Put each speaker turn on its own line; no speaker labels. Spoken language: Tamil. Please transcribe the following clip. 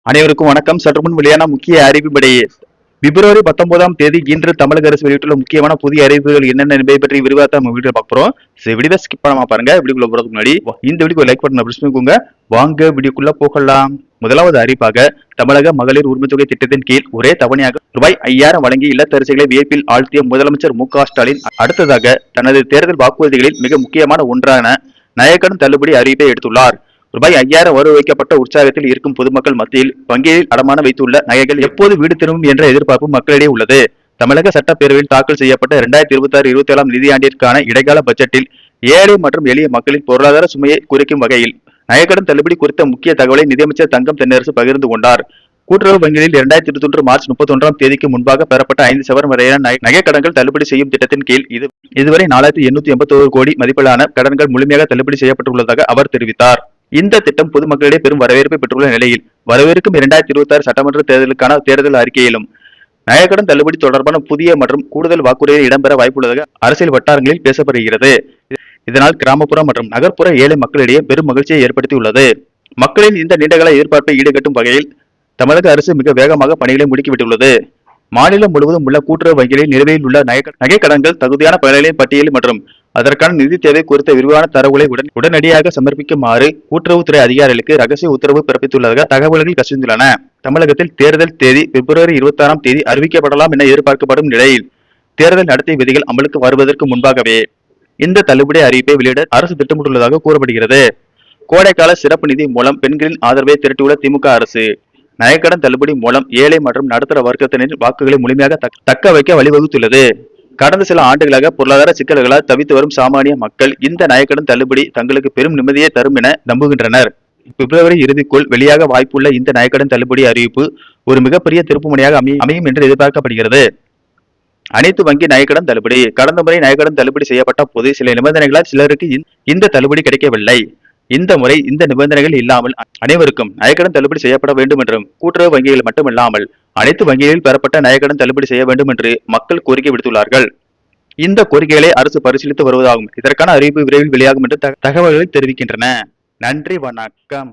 அனைவருக்கும் வணக்கம். சற்று முன் வெளியான முக்கிய அறிவிப்படி பிப்ரவரி 19ஆம் தேதி இன்று தமிழக அரசு வெளியிட்டுள்ள முக்கியமான புதிய அறிவிப்புகள் என்னென்ன என்பதை பற்றி விரிவாக நம்ம வீடியோ பார்க்க போறோம். வீடியோ ஸ்கிப் பண்ணாம பாருங்க. வீடியோக்குள்ள போறதுக்கு முன்னாடி இந்த வீடியோக்கு லைக் பட்டன் பிரஸ் பண்ணிக்கோங்க. வாங்க வீடியோக்குள்ள போகலாம். முதலாவது அறிவிப்பாக தமிழக மகளிர் உரிமை தொகை திட்டத்தின் கீழ் ஒரே தவணையாக ரூபாய் 5000 வழங்கி இல்லத்தரசிகளை வியப்பில் ஆழ்த்திய முதலமைச்சர் மு.க. ஸ்டாலின் அடுத்ததாக தனது தேர்தல் வாக்குறுதிகளில் மிக முக்கியமான ஒன்றான நகைக்கடன் தள்ளுபடி அறிவிப்பை எடுத்துள்ளார். ரூபாய் 5000 வர வைக்கப்பட்ட உற்சாகத்தில் இருக்கும் பொதுமக்கள் மத்தியில் வங்கியில் அடமான வைத்துள்ள நகைகள் எப்போது வீடு திரும்பும் என்ற எதிர்பார்ப்பு மக்களிடையே உள்ளது. தமிழக சட்டப்பேரவையில் தாக்கல் செய்யப்பட்ட 2026-27ஆம் நிதியாண்டிற்கான இடைக்கால பட்ஜெட்டில் ஏழை மற்றும் எளிய மக்களின் பொருளாதார சுமையை குறைக்கும் வகையில் நகைக்கடன் தள்ளுபடி குறித்த முக்கிய தகவலை நிதியமைச்சர் தங்கம் தென்னரசு பகிர்ந்து கொண்டார். கூட்டுறவு வங்கிகளில் 2021 மார்ச் 31ஆம் தேதிக்கு முன்பாக பெறப்பட்ட 5 சவரன் வரையான நகைக்கடன்கள் தள்ளுபடி செய்யும் திட்டத்தின் கீழ் இதுவரை 4881 கோடி மதிப்பிலான கடன்கள் முழுமையாக தள்ளுபடி செய்யப்பட்டுள்ளதாக அவர் தெரிவித்தார். இந்த திட்டம் பொதுமக்களிடையே பெரும் வரவேற்பை பெற்றுள்ள நிலையில் வரவிருக்கும் 2026 சட்டமன்ற தேர்தலுக்கான தேர்தல் அறிக்கையிலும் நகைக்கடன் தள்ளுபடி தொடர்பான புதிய மற்றும் கூடுதல் வாக்குறுதிகள் இடம்பெற வாய்ப்புள்ளதாக அரசியல் வட்டாரங்களில் பேசப்படுகிறது. இதனால் கிராமப்புற மற்றும் நகர்ப்புற ஏழை மக்களிடையே பெரும் மகிழ்ச்சியை ஏற்படுத்தியுள்ளது. மக்களின் இந்த நீண்டகால எதிர்பார்ப்பை ஈடுகட்டும் வகையில் தமிழக அரசு மிக வேகமாக பணிகளை முடுக்கிவிட்டுள்ளது. மாநிலம் முழுவதும் உள்ள கூட்டுறவு வங்கிகளில் நிலுவையில் உள்ள நகைக்கடன்கள் தகுதியான பயனாளிகளின் பட்டியல் மற்றும் அதற்கான நிதி தேவை குறித்த விரிவான தரவுகளை உடனடியாக சமர்ப்பிக்குமாறு கூட்டுறவுத்துறை அதிகாரிகளுக்கு ரகசிய உத்தரவு பிறப்பித்துள்ளதாக தகவல்கள் கசிந்துள்ளன. தமிழகத்தில் தேர்தல் தேதி பிப்ரவரி 26ஆம் தேதி அறிவிக்கப்படலாம் என எதிர்பார்க்கப்படும் நிலையில் தேர்தல் நடத்தை விதிகள் அமலுக்கு வருவதற்கு முன்பாகவே இந்த தள்ளுபடி அறிவிப்பை வெளியிட அரசு திட்டமிட்டுள்ளதாக கூறப்படுகிறது. கோடைக்கால சிறப்பு நிதி மூலம் பெண்களின் ஆதரவை திரட்டியுள்ள திமுக அரசு நகைக்கடன் தள்ளுபடி மூலம் ஏழை மற்றும் நடுத்தர வர்க்கத்தினரின் வாக்குகளை முழுமையாக தக்க வைக்க வழிவகுத்துள்ளது. கடந்த சில ஆண்டுகளாக பொருளாதார சிக்கல்களால் தவித்து வரும் சாமானிய மக்கள் இந்த நகைக்கடன் தள்ளுபடி தங்களுக்கு பெரும் நிம்மதியை தரும் என நம்புகின்றனர். பிப்ரவரி இறுதிக்குள் வெளியாக வாய்ப்புள்ள இந்த நகைக்கடன் தள்ளுபடி அறிவிப்பு ஒரு மிகப்பெரிய திருப்புமுனையாக அமையும் என்று எதிர்பார்க்கப்படுகிறது. அனைத்து வங்கி நகைக்கடன் தள்ளுபடி கடந்த முறை நகைக்கடன் தள்ளுபடி செய்யப்பட்ட போது சில நிபந்தனைகளால் சிலருக்கு இந்த தள்ளுபடி கிடைக்கவில்லை. இந்த முறை இந்த நிபந்தனைகள் இல்லாமல் அனைவருக்கும் நகைக்கடன் தள்ளுபடி செய்யப்பட வேண்டும் என்றும் கூட்டுறவு வங்கிகள் மட்டுமில்லாமல் அனைத்து வங்கிகளில் பெறப்பட்ட நகைக்கடன் தள்ளுபடி செய்ய வேண்டும் என்று மக்கள் கோரிக்கை விடுத்துள்ளார்கள். இந்த கோரிக்கைகளை அரசு பரிசீலித்து வருவதாகும். இதற்கான அறிவிப்பு விரைவில் வெளியாகும் என்று தகவல்கள் தெரிவிக்கின்றன. நன்றி, வணக்கம்.